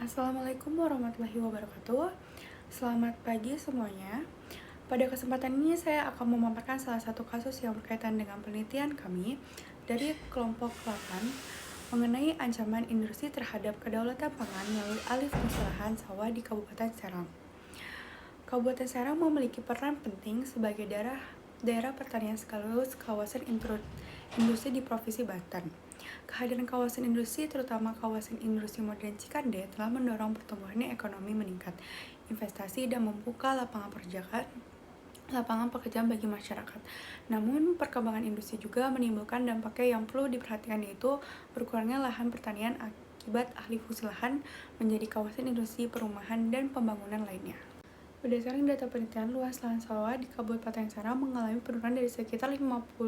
Assalamualaikum warahmatullahi wabarakatuh. Selamat pagi semuanya. Pada kesempatan ini saya akan memaparkan salah satu kasus yang berkaitan dengan penelitian kami dari kelompok 8 mengenai ancaman industri terhadap kedaulatan pangan melalui alih fungsi lahan sawah di Kabupaten Serang. Kabupaten Serang memiliki peran penting sebagai daerah pertanian sekaligus kawasan industri di Provinsi Banten. Kehadiran kawasan industri, terutama kawasan industri modern Cikande, telah mendorong pertumbuhan ekonomi meningkat, investasi, dan membuka lapangan pekerjaan bagi masyarakat. Namun, perkembangan industri juga menimbulkan dampaknya yang perlu diperhatikan, yaitu berkurangnya lahan pertanian akibat alih fungsi lahan menjadi kawasan industri, perumahan, dan pembangunan lainnya. Berdasarkan data penelitian, luas lahan sawah di Kabupaten Serang mengalami penurunan dari sekitar 50.000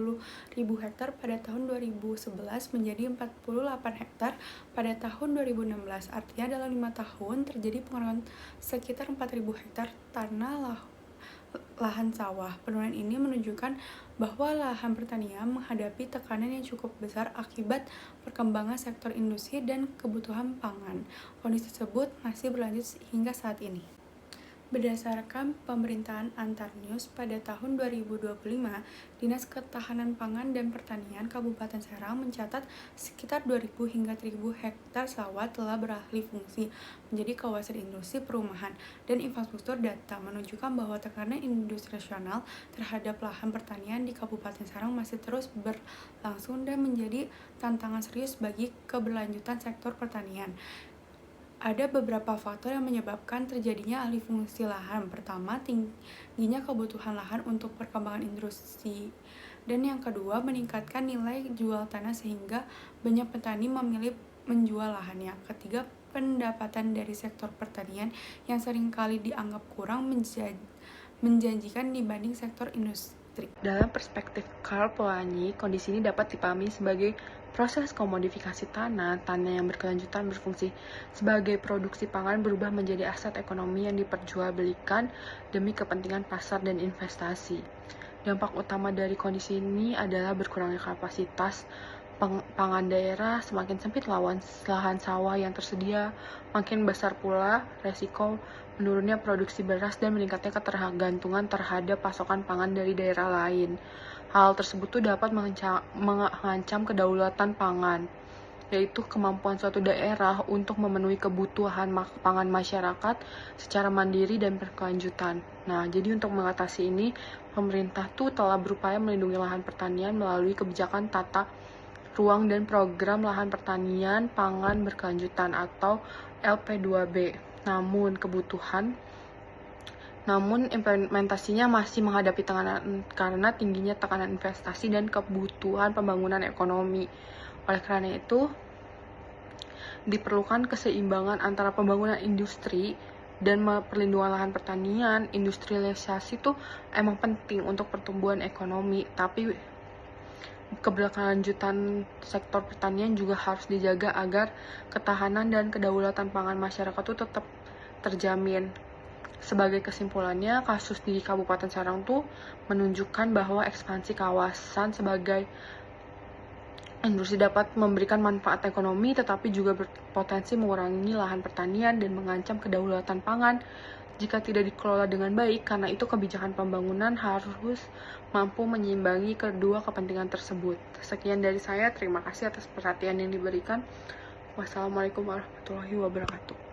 hektar pada tahun 2011 menjadi 48 hektar pada tahun 2016. Artinya dalam 5 tahun terjadi pengurangan sekitar 4.000 hektar tanah lahan sawah. Penurunan ini menunjukkan bahwa lahan pertanian menghadapi tekanan yang cukup besar akibat perkembangan sektor industri dan kebutuhan pangan. Kondisi tersebut masih berlanjut hingga saat ini. Berdasarkan pemberitaan Antar News pada tahun 2025, Dinas Ketahanan Pangan dan Pertanian Kabupaten Serang mencatat sekitar 2.000 hingga 3.000 hektar sawah telah beralih fungsi menjadi kawasan industri, perumahan, dan infrastruktur. Data menunjukkan bahwa tekanan industrial terhadap lahan pertanian di Kabupaten Serang masih terus berlangsung dan menjadi tantangan serius bagi keberlanjutan sektor pertanian. Ada beberapa faktor yang menyebabkan terjadinya alih fungsi lahan. Pertama, tingginya kebutuhan lahan untuk perkembangan industri. Dan yang kedua, meningkatkan nilai jual tanah sehingga banyak petani memilih menjual lahannya. Ketiga, pendapatan dari sektor pertanian yang seringkali dianggap kurang menjanjikan dibanding sektor industri. Dalam perspektif Karl Polanyi, kondisi ini dapat dipahami sebagai proses komodifikasi tanah yang berkelanjutan berfungsi sebagai produksi pangan berubah menjadi aset ekonomi yang diperjualbelikan demi kepentingan pasar dan investasi. Dampak utama dari kondisi ini adalah berkurangnya kapasitas pangan daerah, semakin sempit lahan sawah yang tersedia, makin besar pula resiko menurunnya produksi beras dan meningkatnya ketergantungan terhadap pasokan pangan dari daerah lain. Hal tersebut dapat mengancam kedaulatan pangan, yaitu kemampuan suatu daerah untuk memenuhi kebutuhan pangan masyarakat secara mandiri dan berkelanjutan. Nah, jadi untuk mengatasi ini, pemerintah telah berupaya melindungi lahan pertanian melalui kebijakan tata ruang dan program lahan pertanian pangan berkelanjutan atau LP2B. Namun implementasinya masih menghadapi tekanan karena tingginya tekanan investasi dan kebutuhan pembangunan ekonomi. Oleh karena itu, diperlukan keseimbangan antara pembangunan industri dan perlindungan lahan pertanian. Industrialisasi emang penting untuk pertumbuhan ekonomi, tapi keberlanjutan sektor pertanian juga harus dijaga agar ketahanan dan kedaulatan pangan masyarakat tetap terjamin. Sebagai kesimpulannya, kasus di Kabupaten Serang menunjukkan bahwa ekspansi kawasan sebagai industri dapat memberikan manfaat ekonomi, tetapi juga berpotensi mengurangi lahan pertanian dan mengancam kedaulatan pangan jika tidak dikelola dengan baik. Karena itu, kebijakan pembangunan harus mampu menyeimbangi kedua kepentingan tersebut. Sekian dari saya, terima kasih atas perhatian yang diberikan. Wassalamualaikum warahmatullahi wabarakatuh.